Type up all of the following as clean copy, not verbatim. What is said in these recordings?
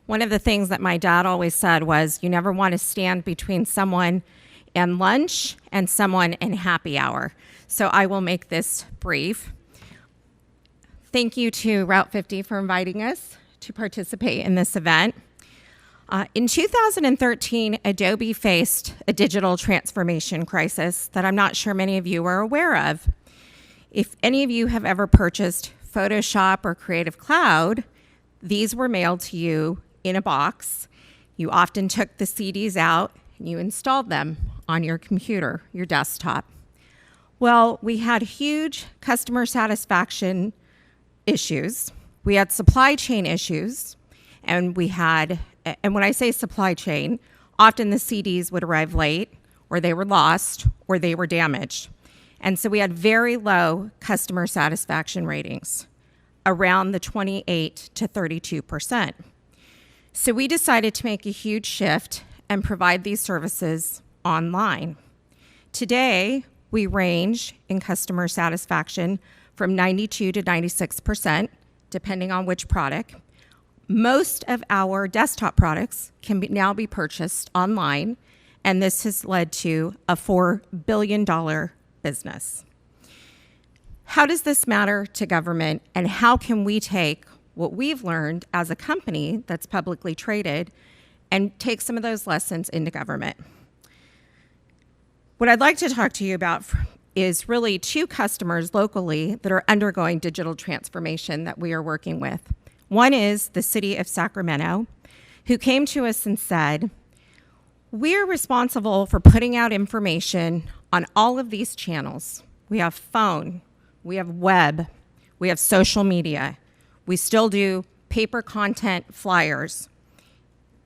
One of the things that my dad always said was, you never want to stand between someone and lunch and someone in happy hour. So I will make this brief. Thank you to Route 50 for inviting us to participate in this event. In 2013, Adobe faced a digital transformation crisis that I'm not sure many of you are aware of. If any of you have ever purchased Photoshop or Creative Cloud, these were mailed to you in a box. You often took the CDs out and you installed them on your computer, your desktop. Well, we had huge customer satisfaction issues. We had supply chain issues, and when I say supply chain, often the CDs would arrive late, or they were lost, or they were damaged. And so we had very low customer satisfaction ratings, around the 28 to 32%. So we decided to make a huge shift and provide these services online. Today, we range in customer satisfaction from 92 to 96%, depending on which product. Most of our desktop products can now be purchased online, and this has led to a $4 billion business. How does this matter to government, and how can we take what we've learned as a company that's publicly traded and take some of those lessons into government? What I'd like to talk to you about is really two customers locally that are undergoing digital transformation that we are working with. One is the city of Sacramento, who came to us and said, we're responsible for putting out information on all of these channels. We have phone, we have web, we have social media. We still do paper content flyers.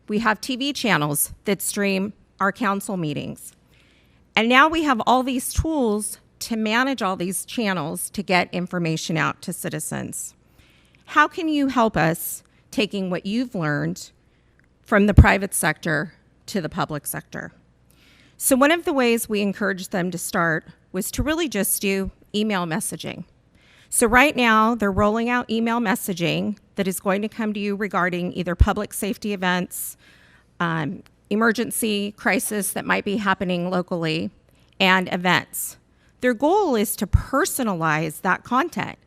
We have TV channels that stream our council meetings. And now we have all these tools to manage all these channels to get information out to citizens. How can you help us taking what you've learned from the private sector to the public sector? So one of the ways we encouraged them to start was to really just do email messaging. So right now, they're rolling out email messaging that is going to come to you regarding either public safety events, emergency crisis that might be happening locally, and events. Their goal is to personalize that content.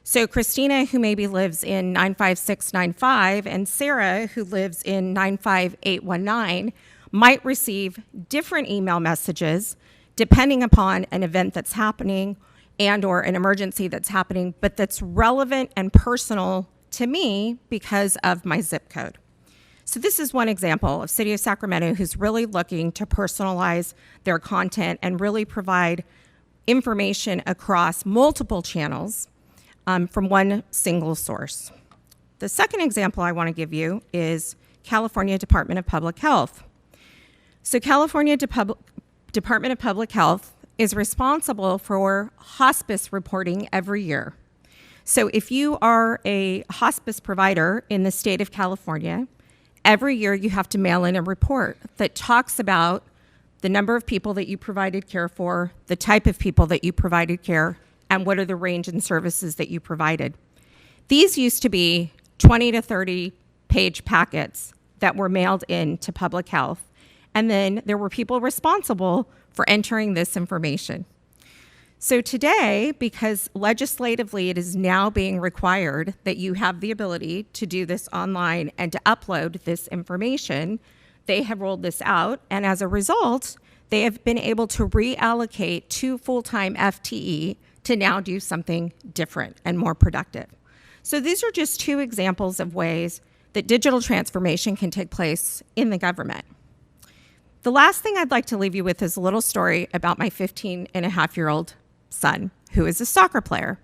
So Christina, who maybe lives in 95695, and Sarah, who lives in 95819, might receive different email messages depending upon an event that's happening and or an emergency that's happening, but that's relevant and personal to me because of my zip code. So this is one example of City of Sacramento who's really looking to personalize their content and really provide information across multiple channels from one single source. The second example I want to give you is California Department of Public Health. So California Department of Public Health is responsible for hospice reporting every year. So if you are a hospice provider in the state of California, every year you have to mail in a report that talks about the number of people that you provided care for, the type of people that you provided care, and what are the range and services that you provided. These used to be 20 to 30 page packets that were mailed in to public health. And then there were people responsible for entering this information. So today, because legislatively it is now being required that you have the ability to do this online and to upload this information, they have rolled this out. And as a result, they have been able to reallocate 2 full-time FTE to now do something different and more productive. So these are just 2 examples of ways that digital transformation can take place in the government. The last thing I'd like to leave you with is a little story about my 15-and-a-half-year-old son, who is a soccer player.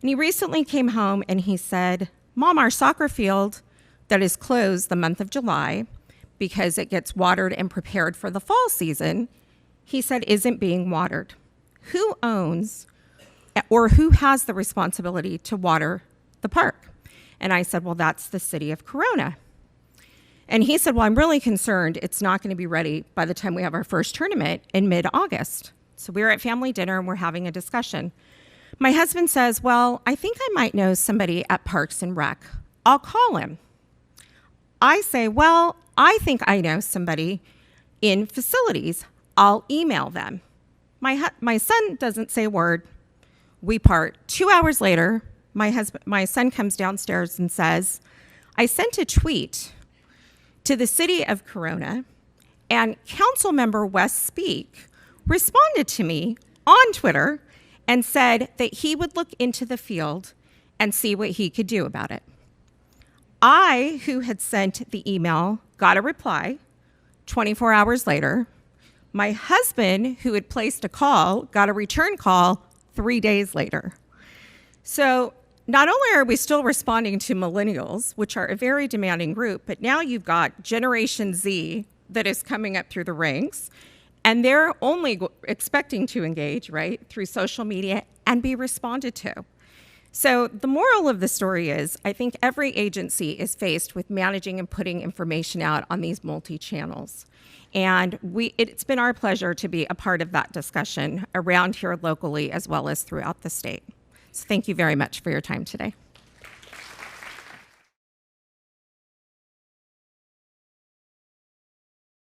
And he recently came home and he said, Mom, our soccer field that is closed the month of July because it gets watered and prepared for the fall season, he said, isn't being watered. Who owns or who has the responsibility to water the park? And I said, well, that's the city of Corona. And he said, well, I'm really concerned it's not going to be ready by the time we have our first tournament in mid-August. So we were at family dinner and we're having a discussion. My husband says, well, I think I might know somebody at Parks and Rec. I'll call him. I say, well, I think I know somebody in facilities. I'll email them. My son doesn't say a word. We part. 2 hours later, my son comes downstairs and says, I sent a tweet to the city of Corona, and council member Wes Speak responded to me on Twitter and said that he would look into the field and see what he could do about it. I, who had sent the email, got a reply 24 hours later. My husband, who had placed a call, got a return call 3 days later. So not only are we still responding to millennials, which are a very demanding group, but now you've got Generation Z that is coming up through the ranks, and they're only expecting to engage, right, through social media and be responded to. So the moral of the story is, I think every agency is faced with managing and putting information out on these multi-channels. And it's been our pleasure to be a part of that discussion around here locally as well as throughout the state. So thank you very much for your time today.